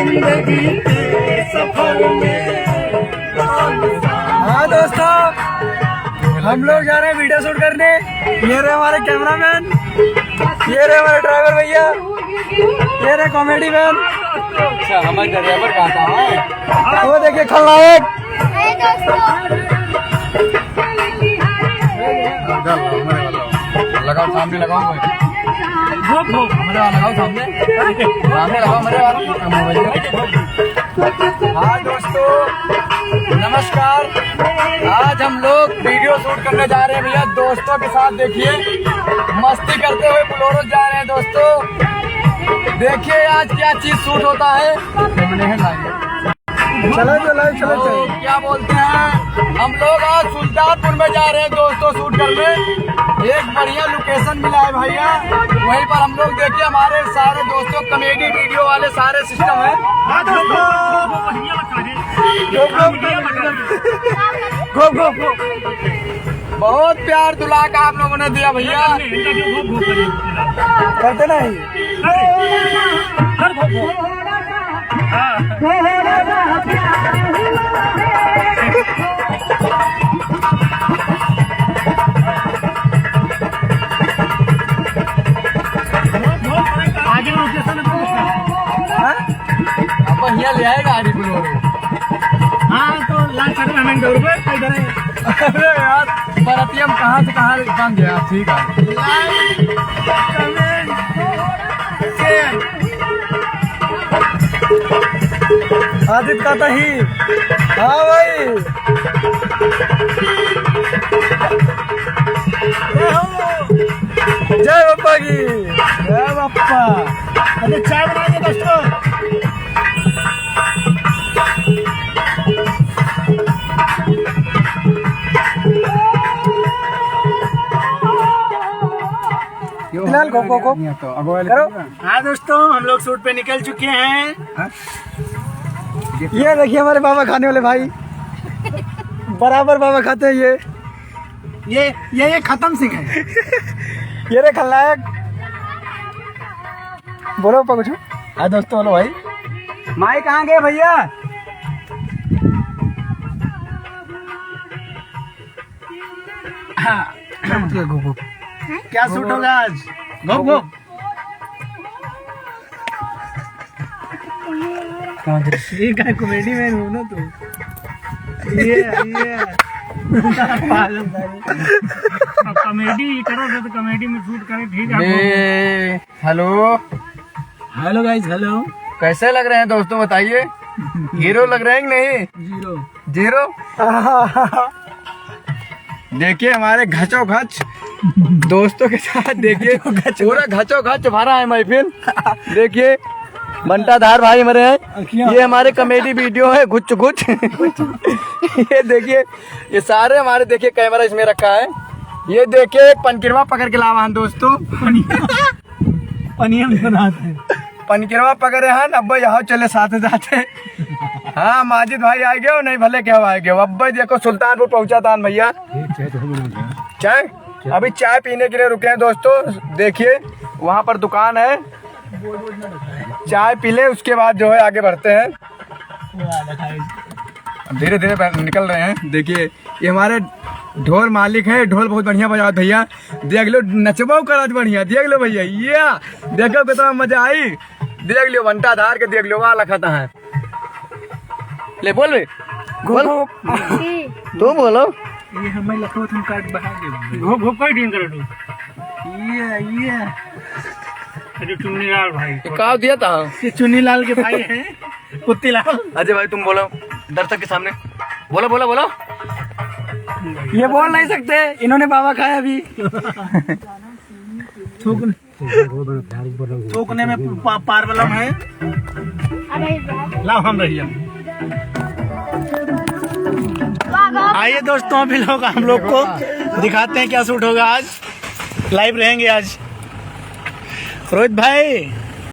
हाँ दोस्तों, हम लोग जा रहे हैं वीडियो शूट करने। ये रहे हमारे कैमरामैन, ये रहे हमारे ड्राइवर भैया, ये रहे कॉमेडी मैन। अच्छा, हमारे ड्राइवर कहाँ है? वो देखिए खलनायक। लगाओ सामने, लगाओ मेरे वाला, लगाओ सामने लगाओ मेरे वाला। हाँ दोस्तों नमस्कार, आज हम लोग वीडियो शूट करने जा रहे हैं भैया दोस्तों के साथ। देखिए मस्ती करते हुए बोलेरो जा रहे हैं दोस्तों। देखिए आज क्या चीज शूट होता है। चलो चलो तो क्या बोलते हैं, हम लोग आज सुल्तानपुर में जा रहे हैं दोस्तों शूट करने। एक बढ़िया लोकेशन मिला है भैया, वहीं पर हम लोग देखिए हमारे सारे दोस्तों कॉमेडी वीडियो वाले सारे सिस्टम है। बहुत प्यार दुला का आप लोगों ने दिया भैया। करते नहीं। आगे लोकेशन अब भैया ले आए गाड़ी बोलेरो। हाँ तो लाल साइड में हमें डोर पे इधर है। अरे यार बरतियम कहाँ से कहाँ काम गया। ठीक है, आदित्य का ही। हाँ भाई, जय बापा की। जय बापा। अरे चाय बनाएंगे दोस्तों। फिलहाल को करो। हाँ दोस्तों, हम लोग शूट पे निकल चुके हैं। ये देखिए हमारे बाबा खाने वाले भाई, बराबर बाबा खाते हैं ये खत्म सिंह है। ये रे खलनायक। बोलो पापा कुछ। हाँ दोस्तों, बोलो भाई। माई कहाँ गए भैया? हाँ। क्या शूट होगा आज? घोप घोप। ये क्या कॉमेडी में हूँ ना तू। ये कॉमेडी करो तो कॉमेडी में शूट करे। ठीक है। Hello hello guys, hello. कैसे लग रहे हैं दोस्तों बताइए? हीरो लग रहे हैं कि नहीं? जीरो। देखिए हमारे घचो घच दोस्तों के साथ, देखिए पूरा घचो घच भरा है महफिल। देखिए बंटाधार भाई हमारे हैं, ये हमारे कॉमेडी वीडियो है घुच घुच। ये देखिए ये सारे हमारे, देखिए कैमरा इसमें रखा है। ये देखिए एक पनकिरवा पकड़ के लावा हैं दोस्तों। पनिया में बनाते हैं। पनकिरवा पकड़े हैं अब यहाँ चले साथ जाते। हाँ माजिद भाई आ गए नहीं भले क्या आ गए। अब देखो सुल्तानपुर पहुंचा था भैया। चाय अभी चाय पीने के लिए रुके हैं दोस्तों। देखिए वहाँ पर दुकान है, चाय पी ले उसके बाद जो है आगे बढ़ते हैं। धीरे धीरे निकल रहे हैं। देखिए ये हमारे ढोल मालिक है, ढोल बहुत बढ़िया बजाओ भैया। देख लो नचबो करत बढ़िया, देख लो भैया। ये देखो कितना मजा आई। देख लो बंटाधार के, देख लो वाला खाता है। ले बोल बे, बोलो तो बोलो। ये हमें लखनऊ तुम काट बहा दे। घोप घोप कोई टीम करे तू। ये अरे चुन्नीलाल भाई का दिया था। ये चुन्नीलाल के भाई हैं, कुत्तीलाल। अजय भाई तुम बोलो दर्शक के सामने, बोलो बोलो बोलो। ये बोल नहीं सकते, इन्होंने बाबा खाया अभी। थूकने में पारवलम है। लाओ हम रहिए। आइए दोस्तों, अभी लोग हम लोग को दिखाते हैं क्या शूट होगा आज। लाइव रहेंगे आज। रोहित भाई